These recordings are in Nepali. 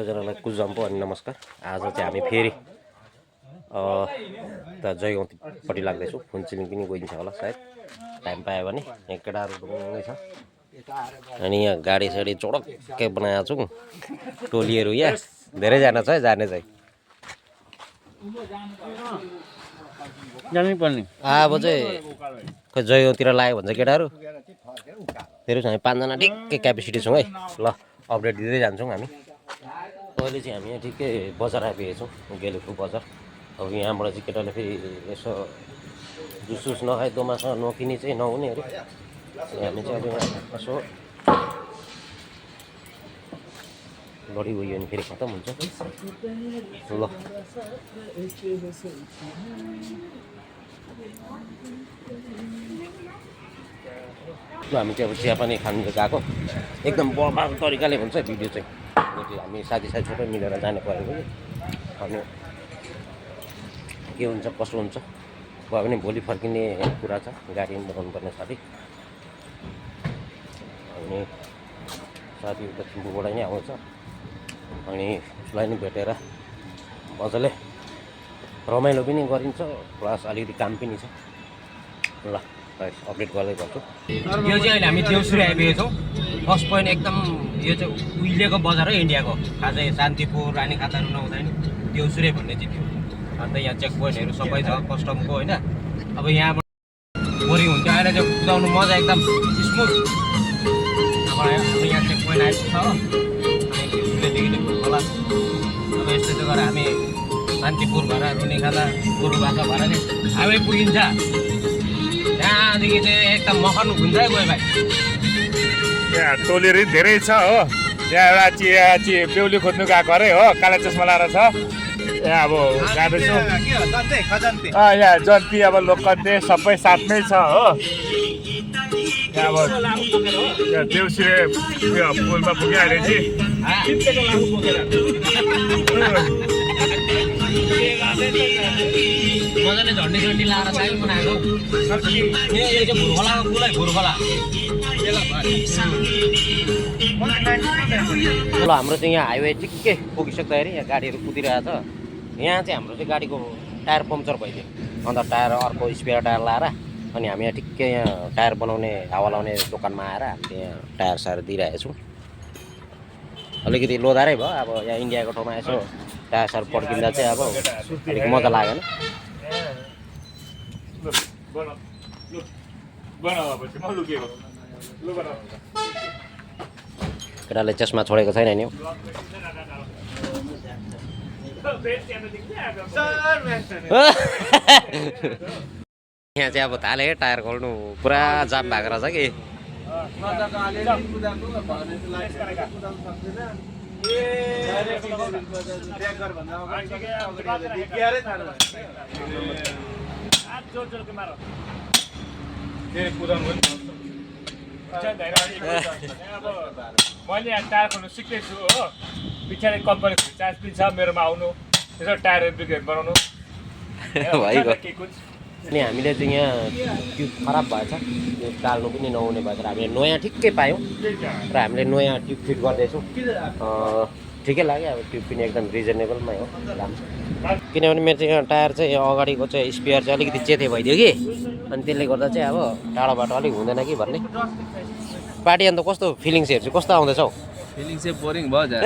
सबैजनालाई कुजम्पो अनि नमस्कार। आज चाहिँ हामी फेरि त जयगाउँपट्टि लाग्दैछौँ। फुन्चुलिङ पनि गइन्छ होला सायद टाइम पायो भने। यहाँ केटाहरू डुङ्गै छ अनि यहाँ गाडी साडी चोडक्कै बनाएको छौँ। टोलीहरू यहाँ धेरैजना छ है, जाने चाहिँ जानुपर्ने। अब चाहिँ खै जयगाउँतिर लाग्यो भन्छ केटाहरू। फेरि हामी 5 जना ठिक्कै क्यापेसिटी छौँ है। ल अपडेट दिँदै जान्छौँ हामी। अहिले चाहिँ हामी यहाँ ठिकै बजार आइपुगेको छौँ, गेलेफु बजार। अब यहाँबाट चाहिँ केटाले फेरि यसो जुस नखाइ दोमासँग नकिनी चाहिँ नहुने अरे। हामी चाहिँ अब यहाँ यसो बढी गयो भने फेरि खत्तम हुन्छ। ल हामी चाहिँ अब चियापानी खानु गएको एकदम बर्बाद तरिकाले हुन्छ भिडियो चाहिँ। हामी साथी सबै मिलेर जानु परेको कि अनि के हुन्छ कसो हुन्छ भयो भने भोलि फर्किने कुरा छ। गाडी पनि बनाउनु पर्ने साथी अनि साथी उता थिम्पूबाट नै आउँछ अनि उसलाई नि भेटेर मजाले रमाइलो पनि गरिन्छ प्लस अलिकति काम पनि छ। ल अपडेट गर्दै गर्छु। यो चाहिँ अहिले हामी देउसुरे आइपुगेको छौँ। फर्स्ट पोइन्ट एकदम यो चाहिँ उहिलेको बजार हो इन्डियाको। खासै शान्तिपुर रानीखाताहरू नहुँदैन, देउसुरे भन्ने चाहिँ थियो। अन्त यहाँ चेक पोइन्टहरू सबै छ कस्टमको होइन। अब यहाँबाट बोरिङ हुन्थ्यो, अहिले चाहिँ कुदाउनु मजा एकदम स्मुथ। अब यहाँ चेक पोइन्ट आइपुग्छ हो, अनि देउसुरेदेखि खोला। अब यस्तो चाहिँ गरेर हामी शान्तिपुर भएर रुनीखाता गोरुबासा भएर चाहिँ हाइवे पुगिन्छ। त्यहाँदेखि चाहिँ एकदम मखन हुन्छ है गयो भाइ। यहाँ टोलीहरू धेरै छ हो। यहाँ एउटा बेहुली खोज्नु गएको अरे हो, काला चस्मा लाएर छ। यहाँ अब जाँदैछौँ। यहाँ जन्ती अब लोकन्ते सबै साथमै छ हो। यहाँ अब यहाँ देउसिरे पुलमा पुगिहाल्यो चाहिँ मजाले झन्डी झन्डी लाएर चाहिँ बनाएको। यो चाहिँ भुरखोलाको पुल है, भुरखोला। ल हाम्रो चाहिँ यहाँ हाइवे ठिकै पुगिसक्दाखेरि यहाँ गाडीहरू कुदिरहेको छ। यहाँ चाहिँ हाम्रो चाहिँ गाडीको टायर पम्चर भइदियो। अन्त टायर अर्को स्पेयर टायर लाएर अनि हामी यहाँ ठिकै यहाँ टायर बनाउने हावा लाउने दोकानमा आएर हामीले यहाँ टायर सायर दिइरहेको छौँ। अलिकति लोदारै भयो। अब यहाँ इन्डियाको ठाउँमा यसो टायर सायर पड्किँदा चाहिँ अब अलिक मजा लागेन। केटाले चस्मा छोडेको छैन नि हौ। यहाँ चाहिँ अब थाले टायर खोल्नु पुरा जाम भएको रहेछ कि। मैले यहाँ टायर खोल्नु सिक्दैछु हो। पछाडि कम्पनीको चार्ज पनि छ मेरोमा आउनु, त्यसो टायर रेप्लिकेट बनाउनु भइगयो। अनि हामीले चाहिँ यहाँ ट्युब खराब भएछ, त्यो टाल्नु पनि नहुने भएर हामीले नयाँ ठिक्कै पायौँ र हामीले नयाँ ट्युब फिट गर्दैछौँ। ठिकै लाग्यो। अब ट्युब पनि एकदम रिजनेबलमै हो, राम्रो। किनभने मेरो चाहिँ यहाँ टायर चाहिँ अगाडिको चाहिँ स्पेयर चाहिँ अलिकति चेते भइदियो कि, अनि त्यसले गर्दा चाहिँ अब टाढोबाट अलिक हुँदैन कि भन्ने। पार्टी अन्त कस्तो फिलिङ्सहरू चाहिँ कस्तो आउँदैछ हौ? फिलिङ चाहिँ बोरिङ भयो जा।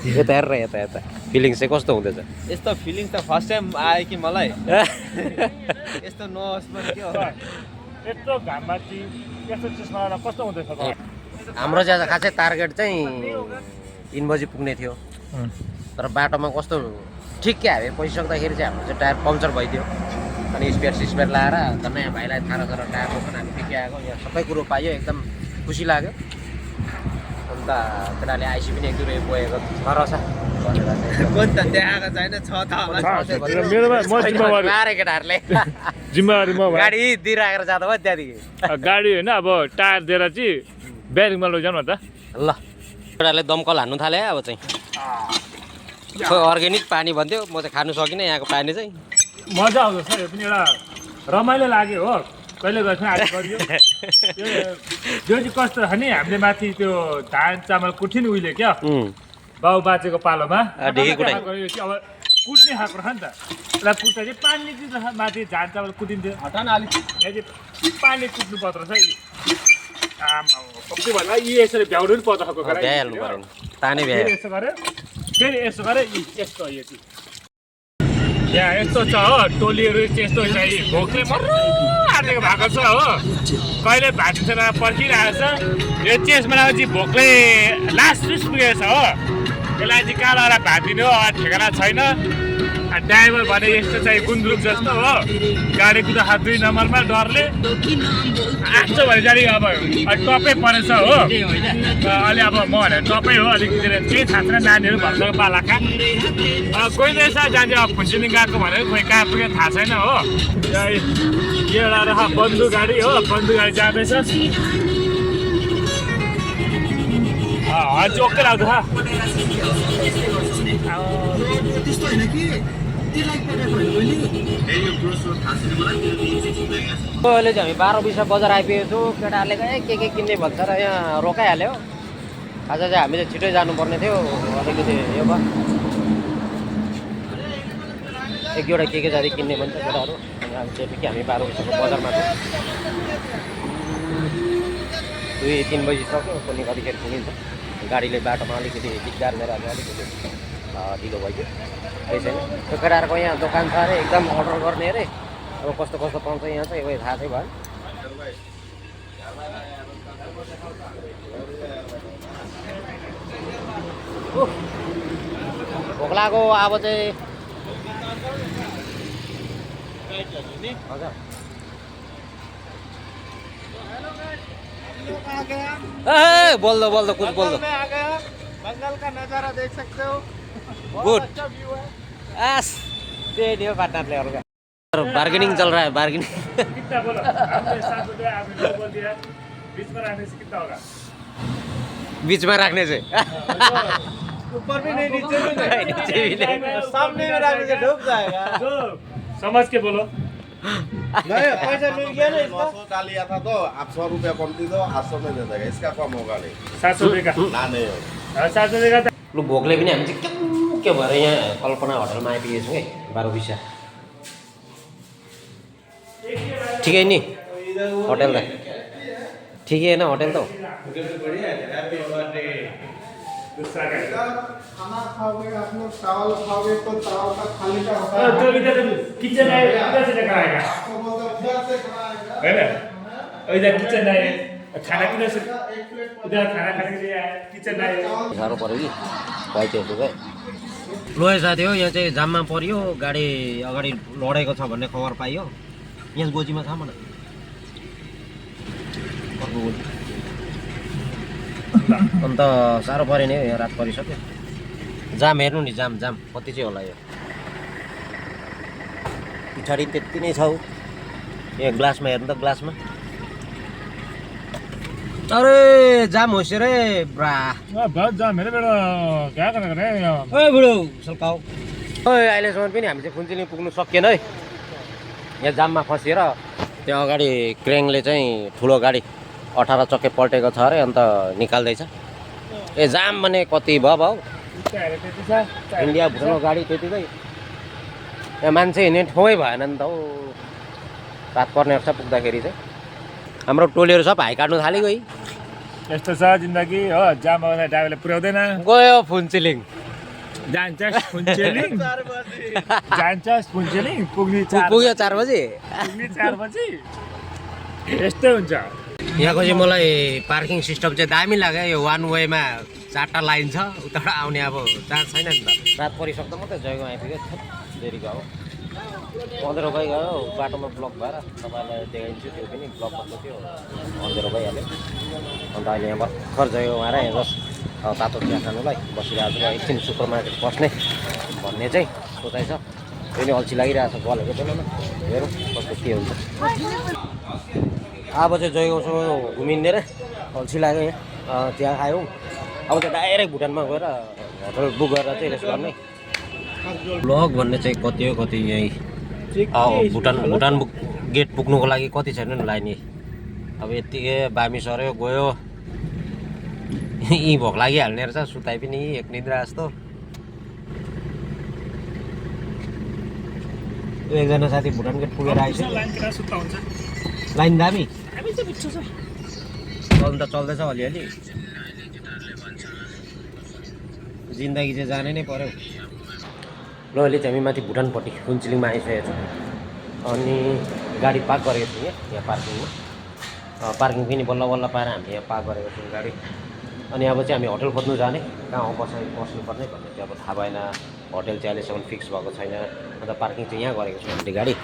यता हेरेर यता फिलिङ्स चाहिँ कस्तो हुँदैछ? यस्तो फिलिङ त फर्स्ट टाइम आयो कि मलाई। यस्तो नहोस् पनि के हो, यत्रो घाममा चाहिँ यस्तो चस्मा लाएर कस्तो हुँदैछ? हाम्रो चाहिँ खासै टार्गेट चाहिँ 3 बजी पुग्ने थियो, तर बाटोमा कस्तो ठिकै हाइवे पसिसक्दाखेरि चाहिँ हाम्रो चाहिँ टायर पम्चर भइदियो। अनि स्पेयर लाएर अन्त नयाँ भाइलाई थाहा गरेर टायर पनि हामी ठिकै आएको। यहाँ सबै कुरो पाइयो, एकदम खुसी लाग्यो। अन्त केटाले आइसी पनि 1-2 रुपियाँ बोकेको रहेछ कोही त देखाएको छैन। छ त मारे केटाहरूले जिम्मेवारी म गाडी दिइराखेर जाँदा भयो त्यहाँदेखि। गाडी होइन अब टायर दिएर चाहिँ ब्यारिङमा लैजाउँ न त। ल केटाले दमकल हान्नु थाले अब चाहिँ। खोइ अर्ग्यानिक पानी भन्थ्यो, म चाहिँ खानु सकिनँ यहाँको पानी चाहिँ। मजा आउँछ यो पनि एउटा रमाइलो लाग्यो हो। कहिले गर्थ्यौँ आज गरियो त्यो चाहिँ कस्तो छ नि हामीले माथि त्यो धान चामल कुट्थ्यो नि उहिले क्या बाउ बाजेको पालोमा ढिकी कुटाइ। अब कुट्ने खाएको रह नि त यसलाई कुट्दा चाहिँ पानी चाहिँ माथि झान्छ अब कुटिन्थ्यो हटान अलिक यहाँ चाहिँ पानी कुट्नु पर्दो रहेछ आमा कति भन्दा यी यसरी भ्याउनु पनि पर्दो खाएको भ्याइहाल्नु परेन तानै भ्यायो यसो गऱ्यो फेरि यसो गऱ्यो यस्तो यो चाहिँ यहाँ यस्तो छ हो टोलीहरू चाहिँ यस्तो चाहिँ भोकले मर्रो आँटेको भएको छ हो कहिले भाँचिन्छ पर्खिरहेको छ यो चेसमा चाहिँ भोकले लास्ट रिस पुगेको छ हो यसलाई चाहिँ कहाँ लगाएर भाँचिने हो ठेगाना छैन ड्राइभर भने यस्तो चाहिँ गुन्द्रुक जस्तो हो गाडी कुदाएको 2 नम्बरमा डरले आँट्छ भने चाहिँ अब टपै परेछ हो अलि अब म भने टपै हो अलिकति केही थाहा छैन नानीहरू भन्छ बालाखा कोही रहेछ जान्छ अब फुन्सिनी गएको भनेर खोइ कहाँ पुग्यो थाहा छैन हो यो एउटा बन्दु गाडी हो बन्दु गाडी जाँदैछ हजुर ओके लाग्छ अहिले चाहिँ हामी 12-20 बजार आइपुगेको छौँ केटाहरूले के किन्ने भन्छ र यहाँ रोकाइहाल्यो आज चाहिँ हामी चाहिँ छिटै जानुपर्ने थियो अलिकति यो भयो एक दुईवटा के जाति किन्ने भन्छ केटाहरू अनि अब चाहिँ हामी 12-20 बजारमा छौँ 2-3 बजिसक्यो पनि कतिखेर पुगिन्छ गाडीले बाटोमा अलिकति दिगदार मेरो अलिकति ढिलो भइयो केही छैन त्यो केटाहरूको यहाँ दोकान छ अरे एकदम अर्डर गर्ने अरे अब कस्तो कस्तो पाउँछ यहाँ चाहिँ यो थाहा चाहिँ भयो भोक लाग्यो अब चाहिँ हजुर ए बोल दो कुछ बोल दो बंगाल का नजारा देख सकते हो गुड अच्छा व्यू है आस दे दियो पार्टनरले अरूका बार्गेनिङ चल रहा है बार्गेनिङ कितना बोलो हमने 7 रुपया आपने 2 बोल दिया बीच में रहने से कितना होगा बीचमा राख्ने चाहिँ ऊपर भी नहीं नीचे भी नहीं नीचे भी नहीं सामने में रखने से डूब जाएगा तो समझ के बोलो नहीं पैसा मिल गया ना इसका 900 का लिया था तो आप 100 रुपया कम दे दो 800 में दे देगा इसका कम होगा नहीं 700 रुपये का ना नहीं होगा 700 रुपये का लु भोकले पनि हामी चाहिँ के भएर यहाँ कल्पना होटलमा आइपुगेको छौँ है 12-20 ठिकै नि होटल त ठिकै होइन होटल त खाना खाओगे आप लोग चावल खाओगे तो चावल का थाली का होता तो इधर किचन है इधर से लेकर आएगा आपको बोलते हैं उधर से खाएगा है ना इधर किचन है खाना किधर से उधर खाना खाने के लिए आया किचन है साह्रो पऱ्यो कि बाइकहरू चाहिँ लो है साथी हो यहाँ चाहिँ जाममा पऱ्यो गाडी अगाडि लडेको छ भन्ने खबर पाइयो यहाँ गोजीमा छ मलाई अन्त साह्रो पऱ्यो नि यहाँ रात परिसक्यो जाम हेर्नु नि जाम कति चाहिँ होला यो पछाडि त्यति नै छ यहाँ ग्लासमा हेर्नु त ग्लासमा अरे जाम होस् रे ब्रा बहुत जाम है बेटा क्या करना रे ओए बुढो सल्काउ ओए अहिलेसम्म पनि हामी चाहिँ फुन्चेली पुग्नु सकिएन है यहाँ जाममा फसिएर त्यहाँ अगाडि क्रेङले चाहिँ ठुलो गाडी 18 चक्के पल्टेको छ अरे अन्त निकाल्दैछ ए जाम भने कति भयो भाउ इन्डिया भुटानको गाडी त्यतिकै यहाँ मान्छे हिँड्ने ठाउँै भएन नि त हौ रात पर्ने रहेछ पुग्दाखेरि चाहिँ हाम्रो टोलीहरू सब हाई काट्नु थाल्यो है यस्तो छ जिन्दगी हो जाम आउँदा ड्राइभरले पुर्याउँदैन गयो फुन्चेलिङ जान्छस् फुन्चेलिङ जान्छस् फुन्चेलिङ पुग्ने पुग्यो 4 बजे पुग्ने 4 बजे यस्तै हुन्छ यहाँको चाहिँ मलाई पार्किङ सिस्टम चाहिँ दामी लाग्यो यो वान वेमा 4टा लाइन छ उताबाट आउने अब चान्स छैन नि त रात परिसक्दा मात्रै जयगाउँ आइपुग्यो देरी गयो 15 गयो बाटोमा ब्लक भएर तपाईँलाई देखाइन्छु त्यो पनि ब्लक भएको थियो 15 भइहाल्यो अन्त अहिले यहाँ भर्खर जयगाउँ आएर यहाँ जस्ट तातो चिया खानुलाई बसिरहेको छु एकछिन सुपर मार्केट पस्ने भन्ने चाहिँ सोचाइ छ त्यो नि अल्छी लागिरहेको छ गलेको छैन हेरौँ कस्तो के हुन्छ अब चाहिँ जयगाउँसम्म घुमिँदै अल्छी लाग्यो यहाँ चिया खायौँ अब चाहिँ डाइरेक्ट भुटानमा गएर होटल बुक गरेर चाहिँ रेस्ट गर्ने ब्लक भन्ने चाहिँ कति हो कति यहीँ भुटान गेट पुग्नुको लागि कति छैन नि लाइन अब यत्तिकै बामी सर्यो गयो यहीँ भोक लागिहाल्ने रहेछ सुताइ पनि एक निद्रा जस्तो एकजना साथी भुटान गेट पुगेर आइसक्यो लाइन दामी चल्नु त चल्दैछ अलिअलि जिन्दगी चाहिँ जानै नै पर्यो ल अहिले चाहिँ हामी माथि भुटानपट्टि फुन्चुलिङमा आइसकेको छौँ अनि गाडी पार्क गरेको छौँ यहाँ पार्किङमा पार्किङ पनि बल्ल बल्ल पाएर हामीले यहाँ पार्क गरेको छौँ गाडी अनि अब चाहिँ हामी होटल खोज्नु जाने कहाँ बस्नुपर्ने भन्ने चाहिँ अब थाहा भएन होटल चाहिँ अहिलेसम्म फिक्स भएको छैन अन्त पार्किङ चाहिँ यहाँ गरेको छौँ हामीले गाडी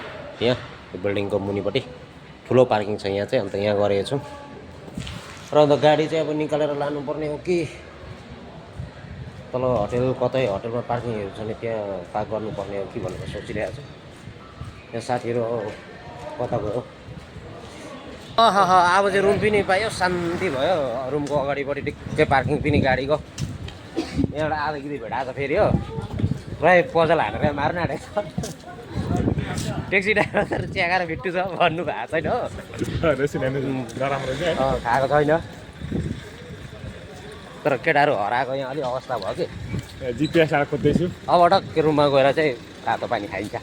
यहाँ त्यो बिल्डिङको मुनिपट्टि ठुलो पार्किङ छ यहाँ चाहिँ अन्त यहाँ गरेको छौँ र अन्त गाडी चाहिँ अब निकालेर लानुपर्ने हो कि तल होटल कतै होटलमा पार्किङहरू छ भने त्यहाँ पार्क गर्नुपर्ने हो कि भनेर सोचिरहेको छु यहाँ साथीहरू कता गयो अब चाहिँ रुम पनि पायो शान्ति भयो रुमको अगाडिपट्टि ठिक्कै पार्किङ पनि गाडीको यहाँबाट आधागिरी भेटाएको छ फेरि हो प्रायः पजल हानेर मार्न आँटेको छ ट्याक्सी ड्राइभर च्यागाएर भिट्टु छ भन्नु भएको छैन हो खाएको छैन तर केटाहरू हराएको यहाँ अलिक अवस्था भयो कि जिपिएस खोज्दैछु अब टक्कै रुममा गएर चाहिँ तातो पानी खाइन्छ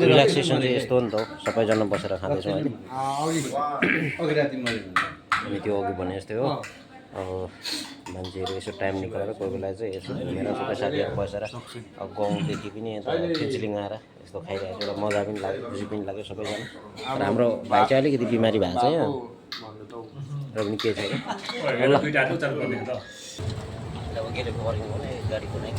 रिल्याक्सेसन चाहिँ यस्तो हो नि त हो सबैजना बसेर खाँदैछौँ अहिले अनि त्यो अघि भने जस्तै हो अब मान्छेहरू यसो टाइम निकालेर कोही बेला चाहिँ यसो घुमेर सबै साथीहरू बसेर अब गाउँदेखि पनि यता फुन्चुलिङ आएर यस्तो खाइरहेको छ एउटा मजा पनि लाग्यो खुसी पनि लाग्यो सबैजना र हाम्रो भाइ चाहिँ अलिकति बिमारी भएको छ यहाँ र पनि केही छैन ल अब के पऱ्यो भने गाडी कुनै